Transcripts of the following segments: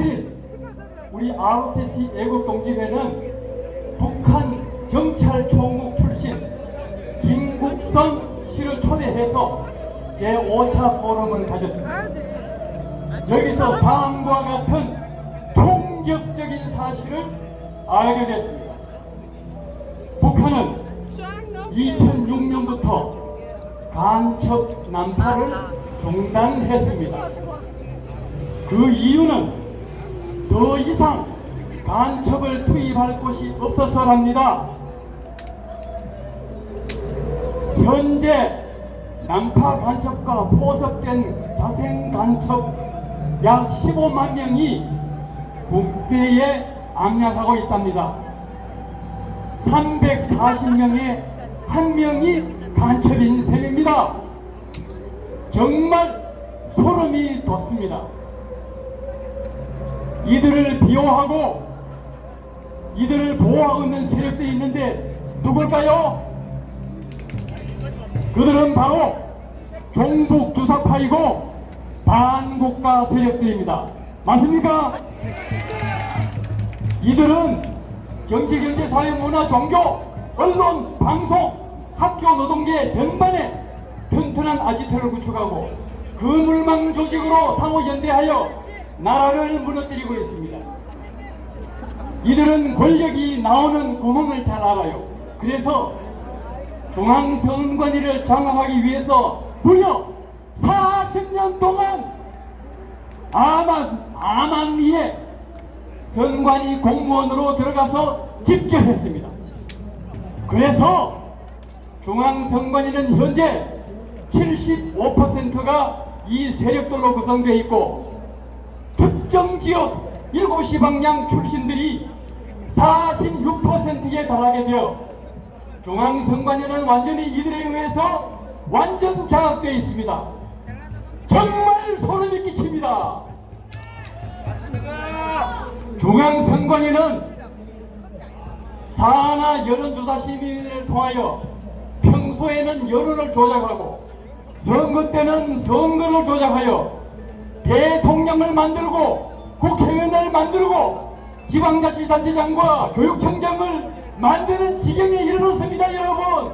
27일 우리 ROTC 애국동지회는 북한 정찰총국 출신 김국선 씨를 초대해서 제5차 포럼을 가졌습니다. 여기서 다음과 같은 충격적인 사실을 알게 됐습니다. 북한은 2006년부터 간첩 난파를 중단했습니다. 그 이유는 더 이상 간첩을 투입할 곳이 없어서랍니다. 현재 난파 간첩과 포섭된 자생 간첩 약 15만 명이 국내에 암약하고 있답니다. 340명에 한 명이 간첩인 셈입니다. 정말 소름이 돋습니다. 이들을 비호하고 이들을 보호하고 있는 세력들이 있는데 누굴까요? 그들은 바로 종북 주사파이고 반국가 세력들입니다. 맞습니까? 이들은 정치, 경제, 사회, 문화, 종교, 언론, 방송, 학교, 노동계 전반에 튼튼한 아지트를 구축하고 그물망 조직으로 상호 연대하여 나라를 무너뜨리고 있습니다. 이들은 권력이 나오는 구멍을 잘 알아요. 그래서 중앙선관위를 장악하기 위해서 무려 40년 동안 암암리에 선관위 공무원으로 들어가서 집결했습니다. 그래서 중앙선관위는 현재 75%가 이 세력들로 구성되어 있고 특정 지역 7시 방향 출신들이 46%에 달하게 되어 중앙선관위는 완전히 이들에 의해서 완전 장악되어 있습니다. 정말 소름이 끼칩니다. 중앙선관위는 산하 여론조사심의위원회를 통하여 평소에는 여론을 조작하고 선거 때는 선거를 조작하여 대통령을 만들고 국회의원을 만들고 지방자치단체장과 교육청장을 만드는 지경에 이르렀습니다. 여러분,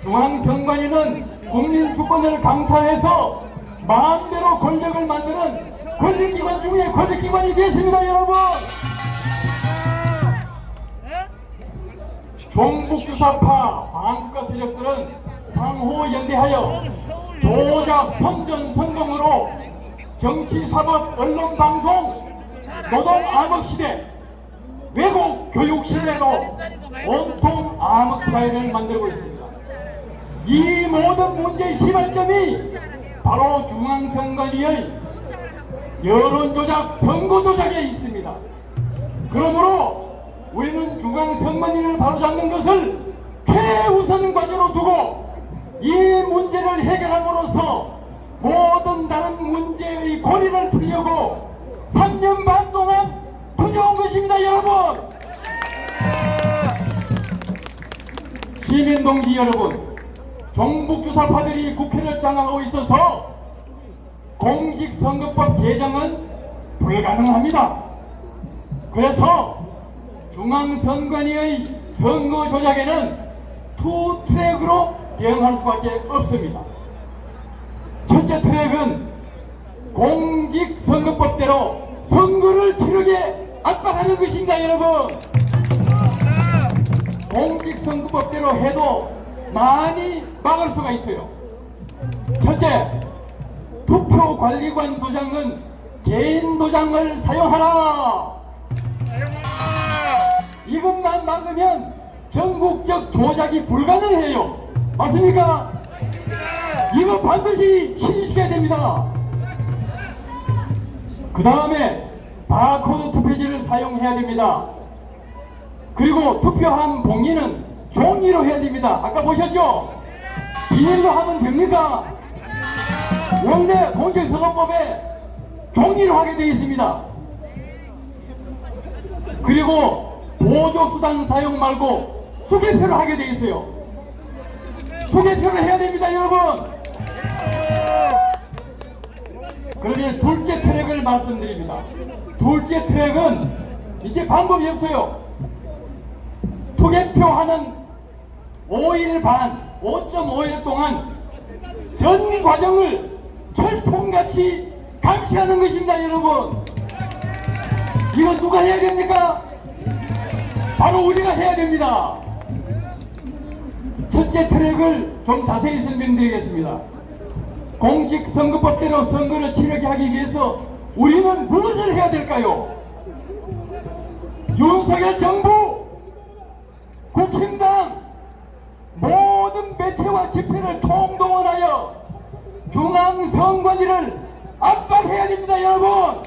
중앙선관위는 국민주권을 강탈해서 마음대로 권력을 만드는 권력기관 중에 권력기관이 되었습니다. 여러분, 종북주사파 반국가 세력들은 상호 연대하여 조작, 선전, 선동으로 정치, 사법, 언론, 방송, 노동 암흑시대, 외국 교육시대로 온통 암흑사회를 만들고 있습니다. 이 모든 문제의 시발점이 바로 중앙선관위의 여론조작, 선거조작에 있습니다. 그러므로 우리는 중앙선관위를 바로잡는 것을 최우선 과제로 두고 이 문제를 해결함으로써 모든 다른 문제의 고리를 풀려고 3년 반 동안 투쟁한 것입니다. 여러분, 시민동지 여러분, 종북주사파들이 국회를 장악하고 있어서 공직선거법 개정은 불가능합니다. 그래서 중앙선관위의 선거 조작에는 투 트랙으로 대응할 수밖에 없습니다. 첫째 트랙은 공직선거법대로 선거를 치르게 압박하는 것입니다. 여러분, 공직선거법대로 해도 많이 막을 수가 있어요. 첫째, 투표관리관 도장은 개인 도장을 사용하라. 이것만 막으면 전국적 조작이 불가능해요. 맞습니까? 이거 반드시 실시해야 됩니다. 그 다음에 바코드 투표지를 사용해야 됩니다. 그리고 투표한 봉인은 종이로 해야 됩니다. 아까 보셨죠? 비닐로 하면 됩니까? 원래 공직선거법에 종이로 하게 되어 있습니다. 그리고 보조수단 사용 말고 수개표를 하게 되어 있어요. 수개표를 해야 됩니다. 여러분, 그러면 둘째 트랙을 말씀드립니다. 둘째 트랙은 이제 방법이 없어요. 투개표하는 5일 반, 5.5일 동안 전 과정을 철통같이 감시하는 것입니다, 여러분. 이건 누가 해야 됩니까? 바로 우리가 해야 됩니다. 첫째 트랙을 좀 자세히 설명드리겠습니다. 공직선거법대로 선거를 치르게 하기 위해서 우리는 무엇을 해야 될까요? 윤석열 정부, 국힘당 모든 매체와 집회를 총동원하여 중앙선관위를 압박해야 됩니다, 여러분.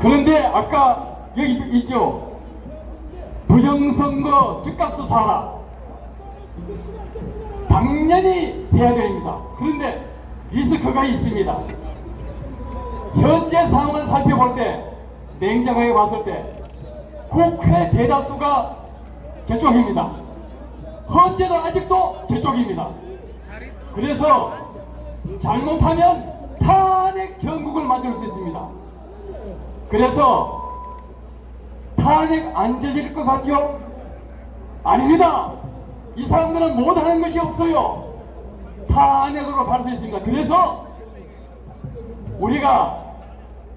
그런데 아까 여기 있죠, 부정선거 즉각수사라 당연히 해야 됩니다. 그런데 리스크가 있습니다. 현재 상황을 살펴볼 때, 냉정하게 봤을 때 국회 대다수가 저쪽입니다. 헌재도 아직도 저쪽입니다. 그래서 잘못하면 탄핵 전국을 만들 수 있습니다. 그래서 탄핵 안 저질 것 같죠? 아닙니다. 이 사람들은 못하는 것이 없어요. 탄핵으로 갈 수 있습니다. 그래서 우리가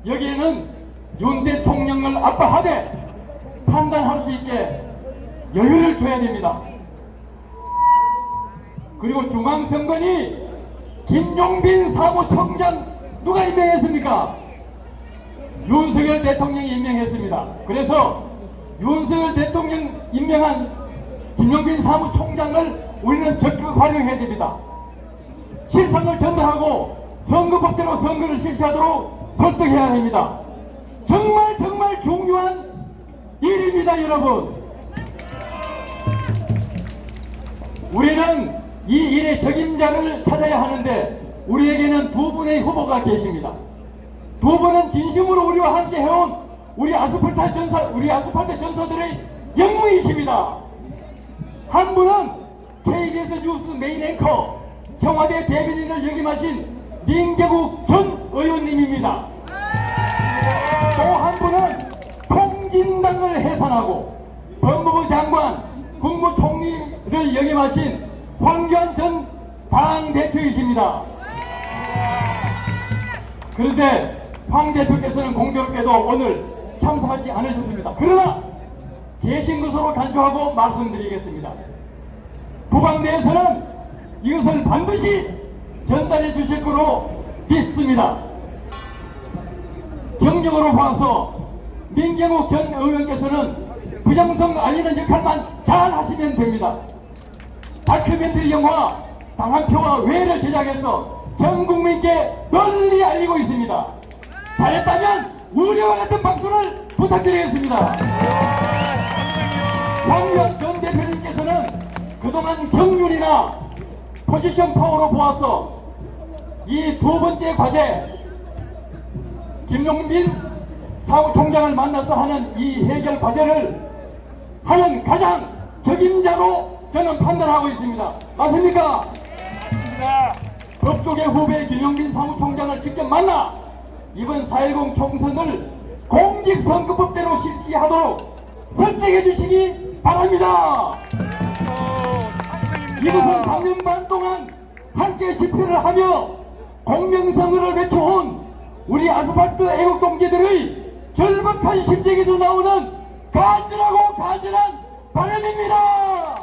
여기에는 윤 대통령을 압박하되 판단할 수 있게 여유를 줘야 됩니다. 그리고 중앙선관위 김용빈 사무총장 누가 임명했습니까? 윤석열 대통령이 임명했습니다. 그래서 윤석열 대통령 임명한 김용빈 사무총장을 우리는 적극 활용해야 됩니다. 실상을 전달하고 선거법대로 선거를 실시하도록 설득해야 됩니다. 정말 중요한 일입니다, 여러분. 우리는 이 일의 적임자를 찾아야 하는데 우리에게는 두 분의 후보가 계십니다. 두 분은 진심으로 우리와 함께 해온 우리 아스팔트 전사들의 영웅이십니다. 한 분은 KBS 뉴스 메인 앵커, 청와대 대변인을 역임하신 민경욱 전 의원님입니다. 또 한 분은 통진당을 해산하고 법무부 장관, 국무총리를 역임하신 황교안 전 당대표이십니다. 그런데 황 대표께서는 공교롭게도 오늘 참석하지 않으셨습니다. 그러나 계신 것으로 간주하고 말씀드리겠습니다. 부방대에서는 이것을 반드시 전달해 주실 거로 믿습니다. 경력으로 봐서 민경욱 전 의원께서는 부정성 알리는 역할만 잘 하시면 됩니다. 다큐멘터리 영화 당한표와 외를 제작해서 전 국민께 널리 알리고 있습니다. 잘했다면 우리와 같은 박수를 부탁드리겠습니다. 황교안 전 대표님께서는 그동안 경륜이나 포지션 파워로 보아서 이 두 번째 과제, 김용빈 사무총장을 만나서 하는 이 해결 과제를 하는 가장 적임자로 저는 판단하고 있습니다. 맞습니까? 맞습니다. 법조계 후배 김용빈 사무총장을 직접 만나 이번 4.10 총선을 공직선거법대로 실시하도록 설득해 주시기 바랍니다. 이것은 3년 반 동안 함께 집회를 하며 공명선거를 외쳐온 우리 아스팔트 애국동지들의 절박한 심정에서 나오는 간절한 바람입니다.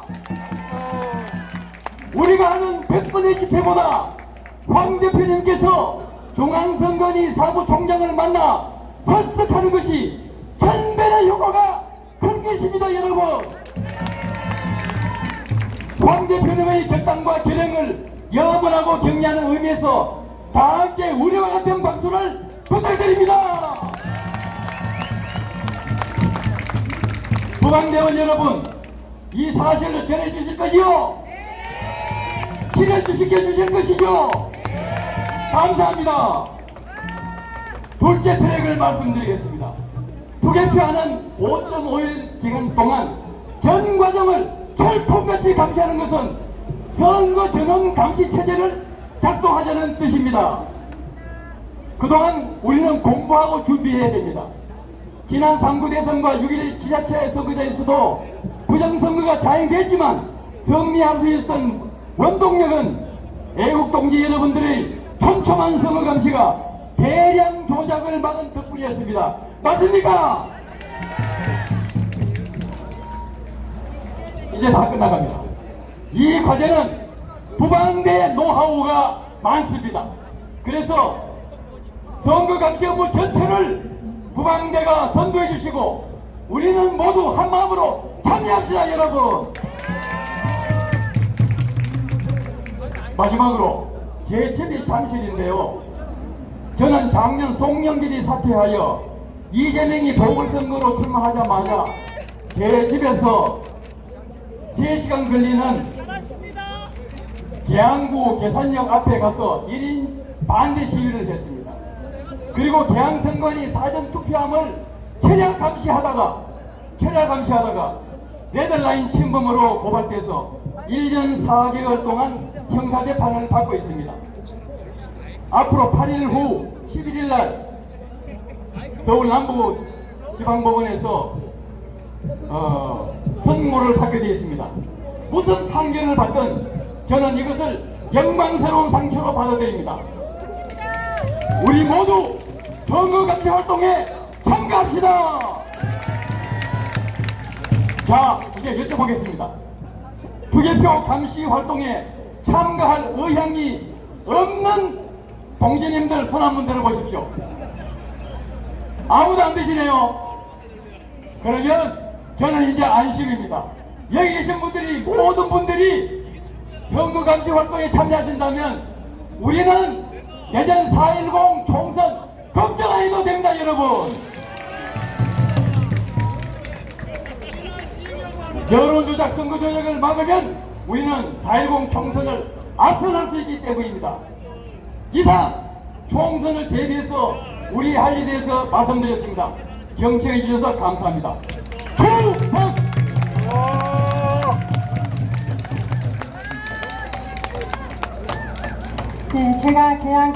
우리가 하는 100번의 집회보다 황 대표님께서 중앙선관위 사무총장을 만나 설득하는 것이 1000배의 효과가 클 것입니다, 여러분. 황 대표님의 결단과 결행을 염원하고 격려하는 의미에서 다 함께 우리와 같은 박수를 부탁드립니다. 부방대원 여러분, 이 사실을 전해주실 것이요, 실현시켜 주실 것이죠. 감사합니다. 둘째 트랙을 말씀드리겠습니다. 투개표하는 5.5일 기간 동안 전 과정을 철통같이 감시하는 것은 선거 전원 감시 체제를 작동하자는 뜻입니다. 그동안 우리는 공부하고 준비해야 됩니다. 지난 3구 대선과 6.1 지자체 선거제에서도 부정선거가 자행됐지만 승리할 수 있었던 원동력은 애국동지 여러분들의 촘촘한 선거 감시가 대량 조작을 막은 덕분이었습니다. 맞습니까? 이제 다 끝나갑니다. 이 과제는 부방대 노하우가 많습니다. 그래서 선거 감시 업무 전체를 부방대가 선도해 주시고 우리는 모두 한마음으로 참여합시다, 여러분. 마지막으로 제 집이 잠실인데요. 저는 작년 송영길이 사퇴하여 이재명이 보궐선거로 출마하자마자 제 집에서 3시간 걸리는 계양구 계산역 앞에 가서 1인 반대 시위를 했습니다. 그리고 계양선관위 사전투표함을 철야 감시하다가 레드라인 침범으로 고발돼서 1년 4개월 동안 형사재판을 받고 있습니다. 앞으로 8일 후 11일 날 서울 남부지방법원에서 선고를 받게 되어 있습니다. 무슨 판결을 받든 저는 이것을 영광스러운 상처로 받아들입니다. 우리 모두 선거감시 활동에 참가합시다. 자, 이제 여쭤보겠습니다. 투개표 감시 활동에 참가할 의향이 없는 동지님들 손 한번 들어보십시오. 아무도 안 되시네요. 그러면 저는 이제 안심입니다. 여기 계신 분들이 모든 분들이 선거감시 활동에 참여하신다면 우리는 내년 4.10 총선 걱정 안 해도 됩니다, 여러분. 여론조작, 선거조작을 막으면 우리는 4.10 총선을 앞서갈 수 있기 때문입니다. 이상 총선을 대비해서 우리 할 일에 대해서 말씀드렸습니다. 경청해 주셔서 감사합니다. 충성! 네, 제가 계양